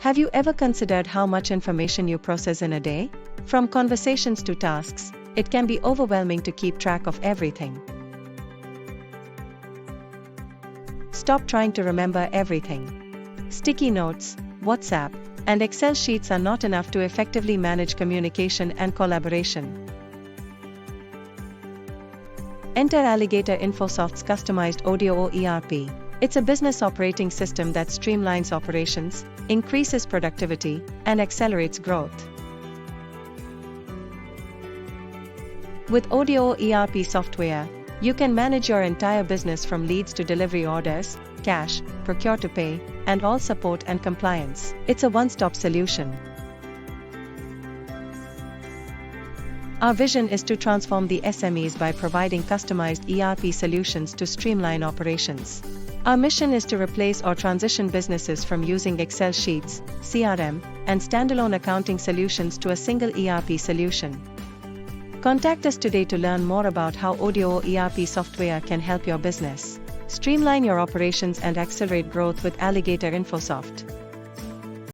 Have you ever considered how much information you process in a day? From conversations to tasks, it can be overwhelming to keep track of everything. Stop trying to remember everything. Sticky notes, WhatsApp, and Excel sheets are not enough to effectively manage communication and collaboration. Enter Alligator Infosoft's customized Odoo ERP. It's a business operating system that streamlines operations, increases productivity, and accelerates growth. With Odoo ERP software, you can manage your entire business from leads to delivery orders, cash, procure to pay, and all support and compliance. It's a one-stop solution. Our vision is to transform the SMEs by providing customized ERP solutions to streamline operations. Our mission is to replace or transition businesses from using Excel sheets, CRM, and standalone accounting solutions to a single ERP solution. Contact us today to learn more about how Odoo ERP software can help your business streamline your operations and accelerate growth with Alligator Infosoft.